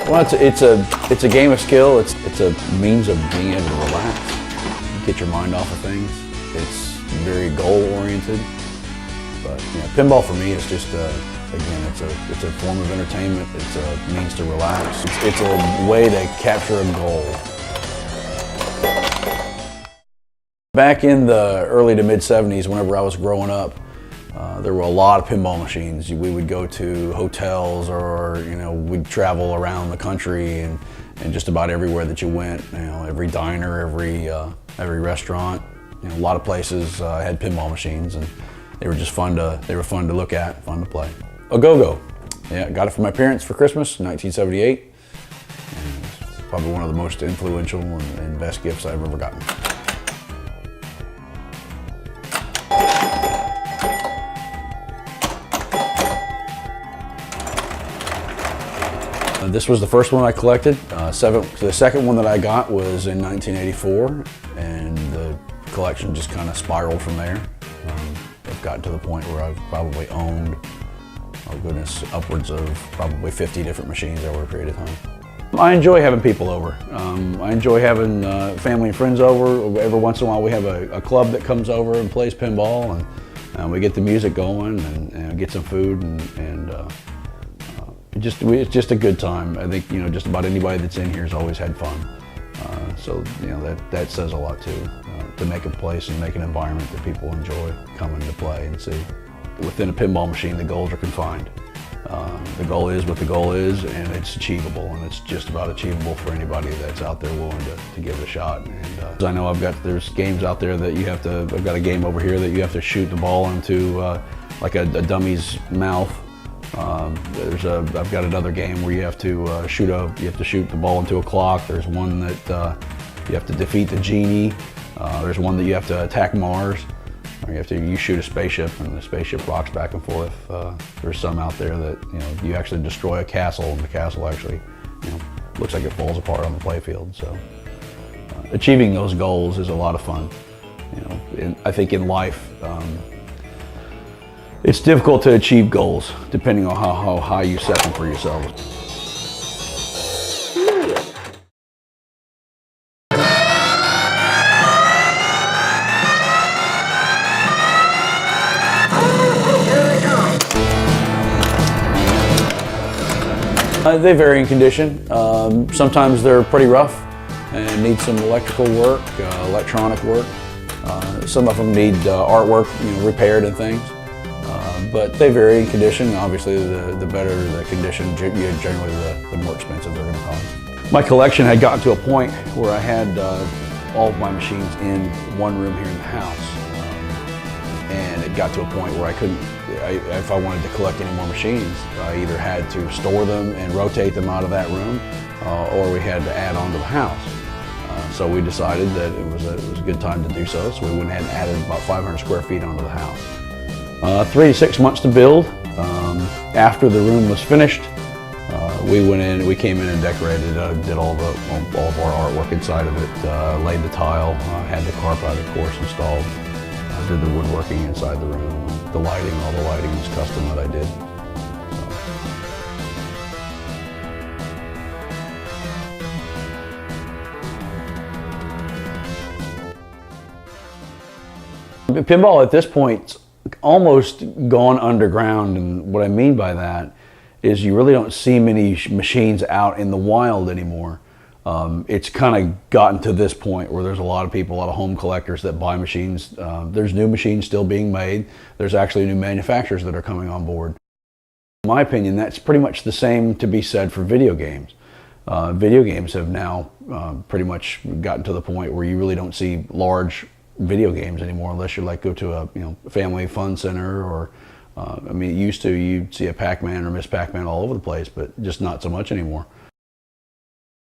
Well, it's a game of skill. It's a means of being able to relax, get your mind off of things. It's very goal oriented. But pinball for me is just again, it's a form of entertainment. It's a means to relax. It's a way to capture a goal. Back in the early to mid '70s, whenever I was growing up, there were a lot of pinball machines. We would go to hotels, or we'd travel around the country, and just about everywhere that you went, every diner, every restaurant, a lot of places had pinball machines, and they were just fun to look at, fun to play. A go-go, yeah, got it from my parents for Christmas in 1978, and it's probably one of the most influential and best gifts I've ever gotten. This was the first one I collected. The second one that I got was in 1984, and the collection just kind of spiraled from there. I've gotten to the point where I've probably owned, oh goodness, upwards of probably 50 different machines over a period of time. I enjoy having people over. I enjoy having family and friends over. Every once in a while we have a club that comes over and plays pinball, and we get the music going and get some food, and it's just a good time. I think just about anybody that's in here has always had fun. So that says a lot too. To make a place and make an environment that people enjoy coming to play and see. Within a pinball machine, the goals are confined. The goal is what the goal is, and it's achievable, and it's just about achievable for anybody that's out there willing to give it a shot. And I know there's games out there that I've got a game over here that you have to shoot the ball into like a dummy's mouth. I've got another game where you have to shoot the ball into a clock. There's one that you have to defeat the genie. There's one that you have to attack Mars. Or you shoot a spaceship and the spaceship rocks back and forth. There's some out there that you actually destroy a castle, and the castle actually looks like it falls apart on the playfield. So achieving those goals is a lot of fun. I think in life, it's difficult to achieve goals depending on how high you set them for yourself. They vary in condition. Sometimes they're pretty rough and need some electrical work, electronic work. Some of them need artwork, repaired and things. But they vary in condition. Obviously, the better the condition, generally the more expensive they're going to cost. My collection had gotten to a point where I had all of my machines in one room here in the house. And it got to a point where if I wanted to collect any more machines, I either had to store them and rotate them out of that room, or we had to add on to the house. So we decided that it was a good time to do so. So we went ahead and added about 500 square feet onto the house. 3 to 6 months to build. After the room was finished, we came in and decorated, did all of our artwork inside of it, laid the tile, had the carpet, of course, installed. Did the woodworking inside the room. All the lighting was custom that I did. Pinball at this point almost gone underground, and what I mean by that is you really don't see many machines out in the wild anymore. It's kind of gotten to this point where there's a lot of people, a lot of home collectors that buy machines. There's new machines still being made. There's actually new manufacturers that are coming on board. In my opinion, that's pretty much the same to be said for video games. Video games have now pretty much gotten to the point where you really don't see large video games anymore unless you go to a family fun center, or you'd see a Pac-Man or Miss Pac-Man all over the place, but just not so much anymore.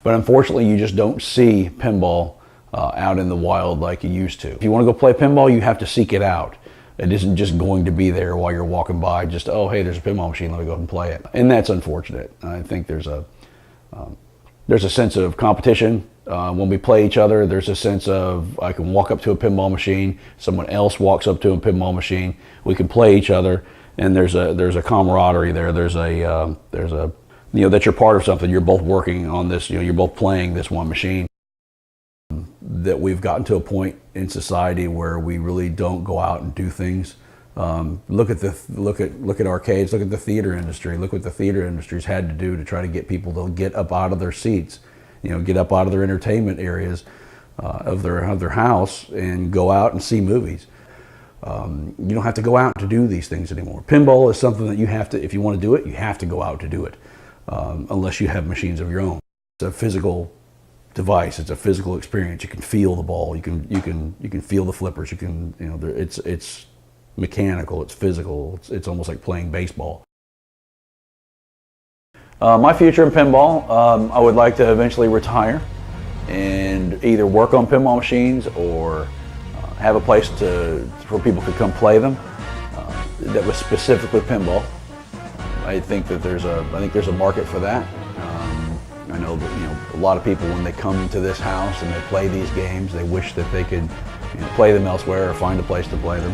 But unfortunately, you just don't see pinball out in the wild like you used to. If you want to go play pinball, you have to seek it out. It isn't just going to be there while you're walking by, just, oh, hey, there's a pinball machine, let me go ahead and play it. And that's unfortunate. I think there's a sense of competition. When we play each other, there's a sense of, I can walk up to a pinball machine, someone else walks up to a pinball machine, we can play each other, and there's a camaraderie there. There's a that you're part of something. You're both working on this. You're both playing this one machine. That we've gotten to a point in society where we really don't go out and do things. Look at arcades. Look at the theater industry. Look what the theater industry's had to do to try to get people to get up out of their seats, get up out of their entertainment areas of their house and go out and see movies. You don't have to go out to do these things anymore. Pinball is something that you have to, if you want to do it, you have to go out to do it, unless you have machines of your own. It's a physical device. It's a physical experience. You can feel the ball. You can feel the flippers. It's mechanical. It's physical. It's almost like playing baseball. My future in pinball, I would like to eventually retire and either work on pinball machines or have a place where people could come play them that was specifically pinball. I think there's a market for that. I know that a lot of people, when they come to this house and they play these games, they wish that they could play them elsewhere or find a place to play them.